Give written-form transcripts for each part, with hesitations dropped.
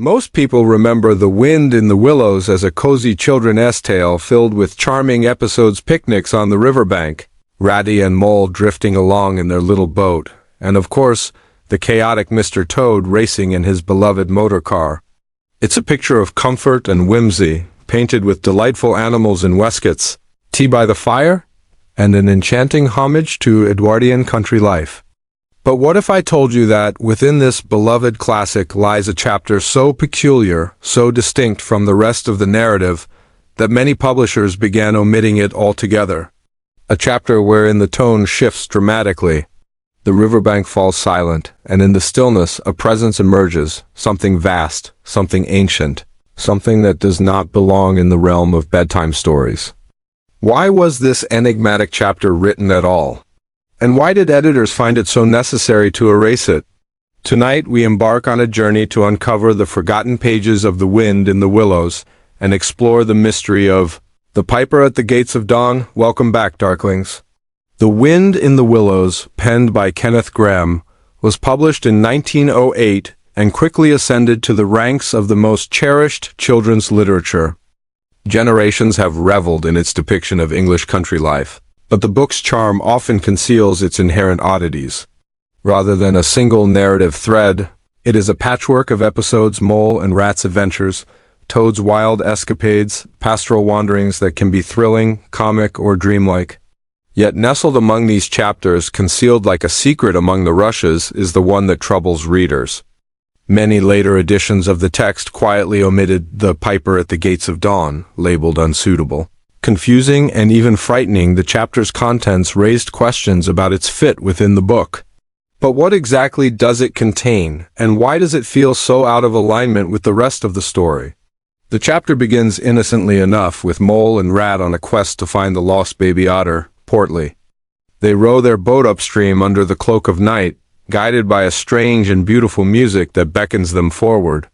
Most people remember The Wind in the Willows as a cozy children's tale filled with charming episodes, picnics on the riverbank, Ratty and Mole drifting along in their little boat, and of course, the chaotic Mr. Toad racing in his beloved motor car. It's a picture of comfort and whimsy, painted with delightful animals in waistcoats, tea by the fire, and an enchanting homage to Edwardian country life. But what if I told you that within this beloved classic lies a chapter so peculiar, so distinct from the rest of the narrative, that many publishers began omitting it altogether? A chapter wherein the tone shifts dramatically. The riverbank falls silent, and in the stillness a presence emerges, something vast, something ancient, something that does not belong in the realm of bedtime stories. Why was this enigmatic chapter written at all? And why did editors find it so necessary to erase it? Tonight we embark on a journey to uncover the forgotten pages of The Wind in the Willows and explore the mystery of The Piper at the Gates of Dawn. Welcome back, Darklings. The Wind in the Willows, penned by Kenneth Grahame, was published in 1908 and quickly ascended to the ranks of the most cherished children's literature. Generations have reveled in its depiction of English country life, but the book's charm often conceals its inherent oddities. Rather than a single narrative thread, it is a patchwork of episodes, Mole and Rat's adventures, Toad's wild escapades, pastoral wanderings that can be thrilling, comic, or dreamlike. Yet nestled among these chapters, concealed like a secret among the rushes, is the one that troubles readers. Many later editions of the text quietly omitted the Piper at the Gates of Dawn, labeled unsuitable. Confusing and even frightening, the chapter's contents raised questions about its fit within the book. But what exactly does it contain, and why does it feel so out of alignment with the rest of the story? The chapter begins innocently enough, with Mole and Rat on a quest to find the lost baby otter, Portly. They row their boat upstream under the cloak of night, guided by a strange and beautiful music that beckons them forward.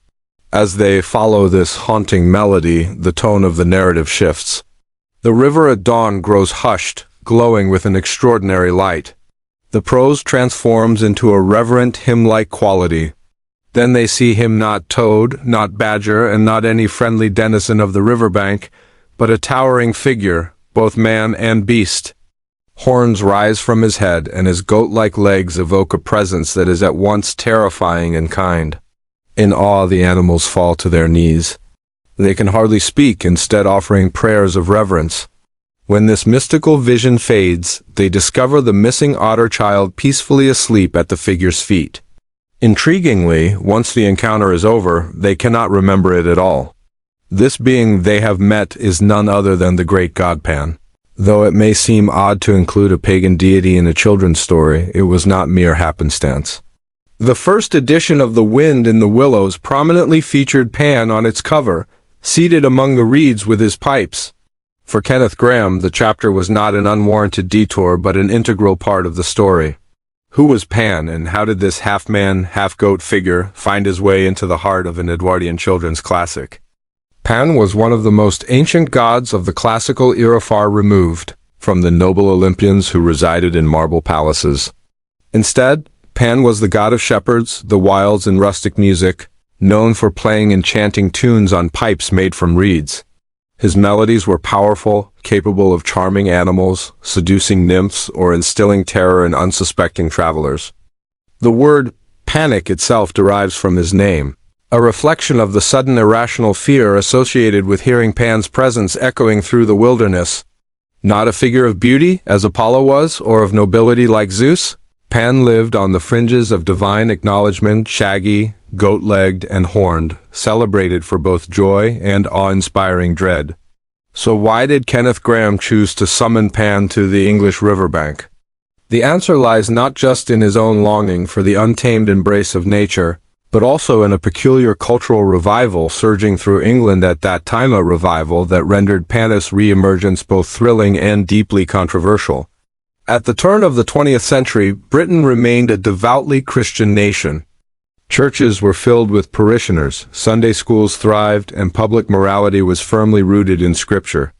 As they follow this haunting melody, the tone of the narrative shifts. The river at dawn grows hushed, glowing with an extraordinary light. The prose transforms into a reverent hymn-like quality. Then they see him not toad, not badger, and not any friendly denizen of the riverbank, but a towering figure, both man and beast. Horns rise from his head, and his goat-like legs evoke a presence that is at once terrifying and kind. In awe, the animals fall to their knees. They can hardly speak, instead offering prayers of reverence. When this mystical vision fades, they discover the missing otter child peacefully asleep at the figure's feet. Intriguingly, once the encounter is over, they cannot remember it at all. This being they have met is none other than the great god Pan. Though it may seem odd to include a pagan deity in a children's story, it was not mere happenstance. The first edition of The Wind in the Willows prominently featured Pan on its cover, seated among the reeds with his pipes. For Kenneth Grahame, the chapter was not an unwarranted detour but an integral part of the story. Who was Pan, and how did this half-man, half-goat figure find his way into the heart of an Edwardian children's classic? Pan was one of the most ancient gods of the classical era, far removed from the noble Olympians who resided in marble palaces. Instead, Pan was the god of shepherds, the wilds, and rustic music, known for playing enchanting tunes on pipes made from reeds. His melodies were powerful, capable of charming animals, seducing nymphs, or instilling terror in unsuspecting travelers. The word panic itself derives from his name, a reflection of the sudden irrational fear associated with hearing Pan's presence echoing through the wilderness. Not a figure of beauty, as Apollo was, or of nobility like Zeus, Pan lived on the fringes of divine acknowledgement, shaggy, goat-legged, and horned, celebrated for both joy and awe-inspiring dread. So why did Kenneth Grahame choose to summon Pan to the English riverbank? The answer lies not just in his own longing for the untamed embrace of nature, but also in a peculiar cultural revival surging through England at that time, a revival that rendered Pan's re-emergence both thrilling and deeply controversial. At the turn of the 20th century, Britain remained a devoutly Christian nation. Churches were filled with parishioners, Sunday schools thrived, and public morality was firmly rooted in Scripture.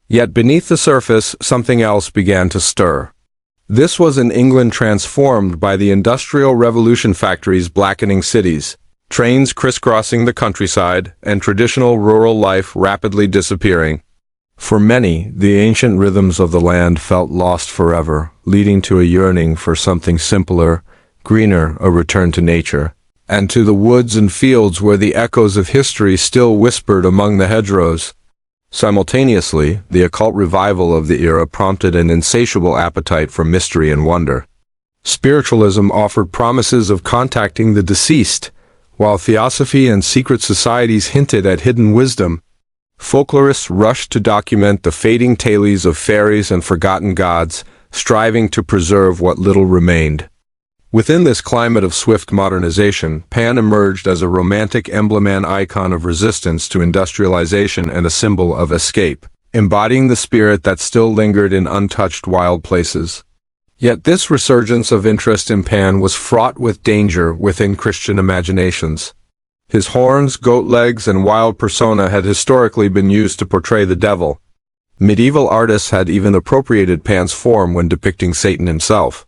Yet beneath the surface, something else began to stir. This was an England transformed by the Industrial Revolution, factories blackening cities, trains crisscrossing the countryside, and traditional rural life rapidly disappearing. For many, the ancient rhythms of the land felt lost forever, leading to a yearning for something simpler, greener, a return to nature, and to the woods and fields where the echoes of history still whispered among the hedgerows. Simultaneously, the occult revival of the era prompted an insatiable appetite for mystery and wonder. Spiritualism offered promises of contacting the deceased, while theosophy and secret societies hinted at hidden wisdom. Folklorists rushed to document the fading tales of fairies and forgotten gods, striving to preserve what little remained. Within this climate of swift modernization, Pan emerged as a romantic emblem and icon of resistance to industrialization and a symbol of escape, embodying the spirit that still lingered in untouched wild places. Yet this resurgence of interest in Pan was fraught with danger within Christian imaginations. His horns, goat legs, and wild persona had historically been used to portray the devil. Medieval artists had even appropriated Pan's form when depicting Satan himself.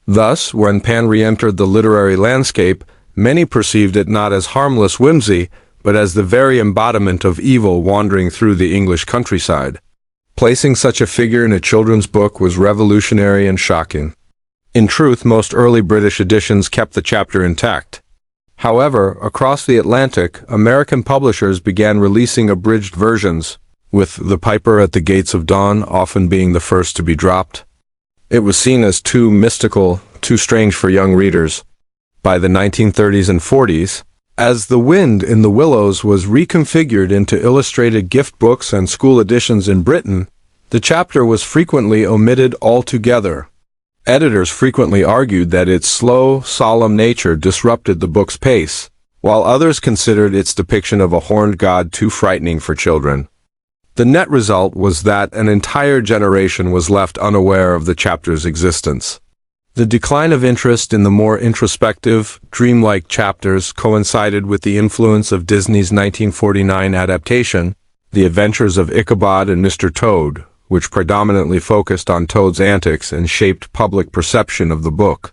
Thus, when Pan re-entered the literary landscape, many perceived it not as harmless whimsy, but as the very embodiment of evil wandering through the English countryside. Placing such a figure in a children's book was revolutionary and shocking. In truth, most early British editions kept the chapter intact. However, across the Atlantic, American publishers began releasing abridged versions, with The Piper at the Gates of Dawn often being the first to be dropped. It was seen as too mystical, too strange for young readers. By the 1930s and 40s, as The Wind in the Willows was reconfigured into illustrated gift books and school editions in Britain, the chapter was frequently omitted altogether. Editors frequently argued that its slow, solemn nature disrupted the book's pace, while others considered its depiction of a horned god too frightening for children. The net result was that an entire generation was left unaware of the chapter's existence. The decline of interest in the more introspective, dreamlike chapters coincided with the influence of Disney's 1949 adaptation, The Adventures of Ichabod and Mr. Toad, which predominantly focused on Toad's antics and shaped public perception of the book.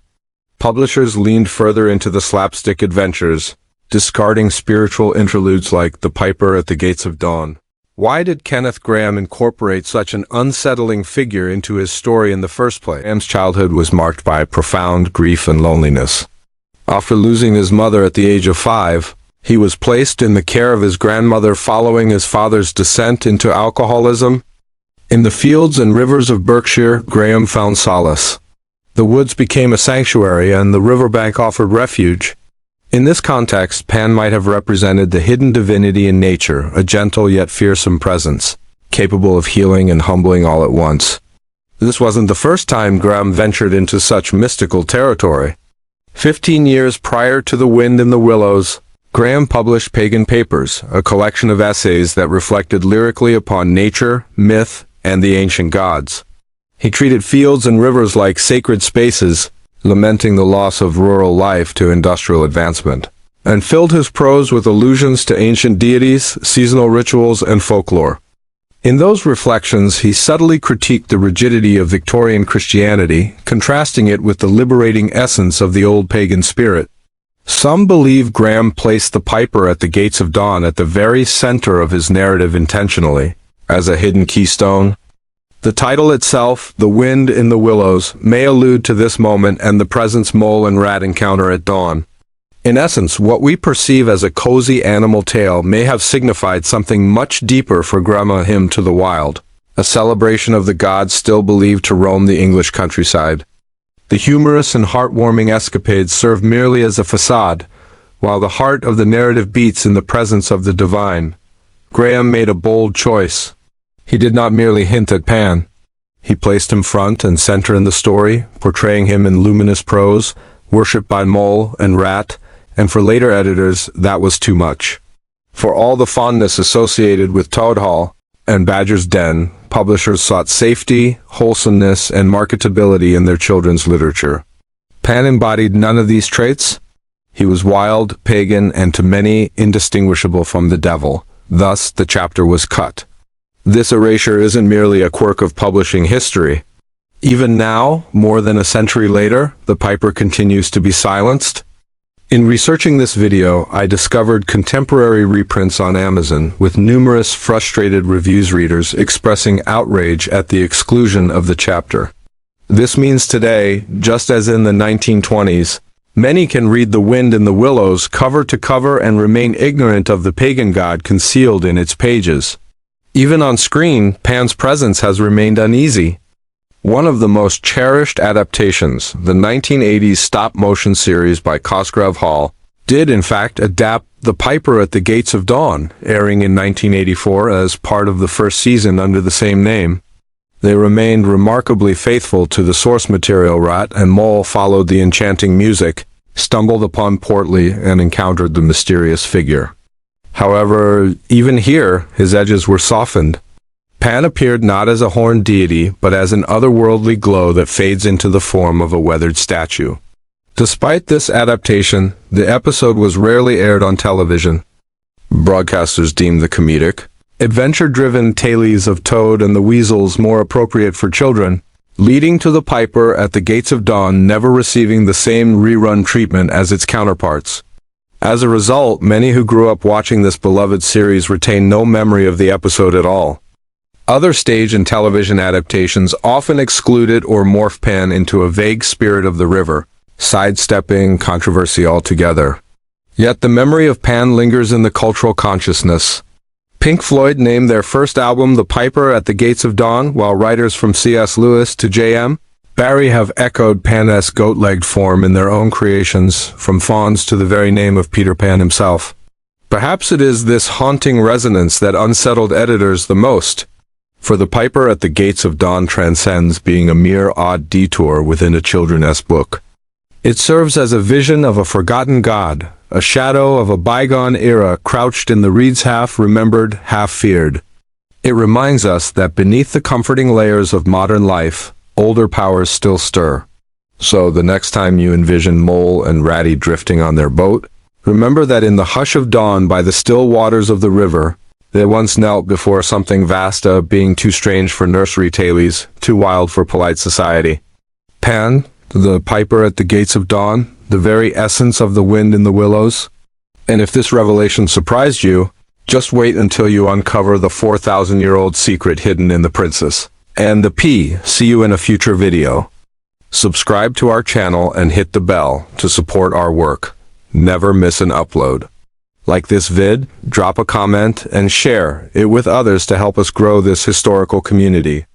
Publishers leaned further into the slapstick adventures, discarding spiritual interludes like The Piper at the Gates of Dawn. Why did Kenneth Grahame incorporate such an unsettling figure into his story in the first place? Grahame's childhood was marked by profound grief and loneliness. After losing his mother at the age of 5, he was placed in the care of his grandmother following his father's descent into alcoholism. In the fields and rivers of Berkshire, Grahame found solace. The woods became a sanctuary and the riverbank offered refuge. In this context, Pan might have represented the hidden divinity in nature, a gentle yet fearsome presence, capable of healing and humbling all at once. This wasn't the first time Grahame ventured into such mystical territory. 15 years prior to The Wind in the Willows, Grahame published Pagan Papers, a collection of essays that reflected lyrically upon nature, myth, and the ancient gods. He treated fields and rivers like sacred spaces, lamenting the loss of rural life to industrial advancement, and filled his prose with allusions to ancient deities, seasonal rituals, and folklore. In those reflections, he subtly critiqued the rigidity of Victorian Christianity, contrasting it with the liberating essence of the old pagan spirit. Some believe Grahame placed The Piper at the Gates of Dawn at the very center of his narrative intentionally, as a hidden keystone. The title itself, The Wind in the Willows, may allude to this moment and the presence mole and rat encounter at dawn. In essence, what we perceive as a cozy animal tale may have signified something much deeper for Grahame Hymn to the Wild, a celebration of the gods still believed to roam the English countryside. The humorous and heartwarming escapades serve merely as a facade, while the heart of the narrative beats in the presence of the divine. Grahame made a bold choice. He did not merely hint at Pan. He placed him front and center in the story, portraying him in luminous prose, worshipped by mole and rat, and for later editors, that was too much. For all the fondness associated with Toad Hall and Badger's Den, publishers sought safety, wholesomeness, and marketability in their children's literature. Pan embodied none of these traits. He was wild, pagan, and to many indistinguishable from the devil. Thus, the chapter was cut. This erasure isn't merely a quirk of publishing history. Even now, more than a century later, The Piper continues to be silenced. In researching this video, I discovered contemporary reprints on Amazon with numerous frustrated reviews readers expressing outrage at the exclusion of the chapter. This means today, just as in the 1920s, many can read The Wind in the Willows cover to cover and remain ignorant of the pagan god concealed in its pages. Even on screen, Pan's presence has remained uneasy. One of the most cherished adaptations, the 1980s stop-motion series by Cosgrave Hall, did in fact adapt The Piper at the Gates of Dawn, airing in 1984 as part of the first season under the same name. They remained remarkably faithful to the source material. Rat and Mole followed the enchanting music, stumbled upon Portly, and encountered the mysterious figure. However, even here, his edges were softened. Pan appeared not as a horned deity, but as an otherworldly glow that fades into the form of a weathered statue. Despite this adaptation, the episode was rarely aired on television. Broadcasters deemed the comedic, adventure-driven tales of Toad and the Weasels more appropriate for children, leading to The Piper at the Gates of Dawn never receiving the same rerun treatment as its counterparts. As a result, many who grew up watching this beloved series retain no memory of the episode at all. Other stage and television adaptations often excluded or morph Pan into a vague spirit of the river, sidestepping controversy altogether. Yet the memory of Pan lingers in the cultural consciousness. Pink Floyd named their first album The Piper at the Gates of Dawn, while writers from C.S. Lewis to J.M. Barrie have echoed Pan's goat-legged form in their own creations, from fawns to the very name of Peter Pan himself. Perhaps it is this haunting resonance that unsettled editors the most, for The Piper at the Gates of Dawn transcends being a mere odd detour within a children's book. It serves as a vision of a forgotten god, a shadow of a bygone era crouched in the reeds, half remembered, half feared. It reminds us that beneath the comforting layers of modern life, older powers still stir. So the next time you envision Mole and Ratty drifting on their boat, remember that in the hush of dawn by the still waters of the river, they once knelt before something vast, being too strange for nursery tales, too wild for polite society. Pan, the Piper at the Gates of Dawn, the very essence of The Wind in the Willows. And if this revelation surprised you, just wait until you uncover the 4,000-year-old secret hidden in the princess. And the P. See you in a future video. Subscribe to our channel and hit the bell to support our work. Never miss an upload. Like this vid, drop a comment, and share it with others to help us grow this historical community.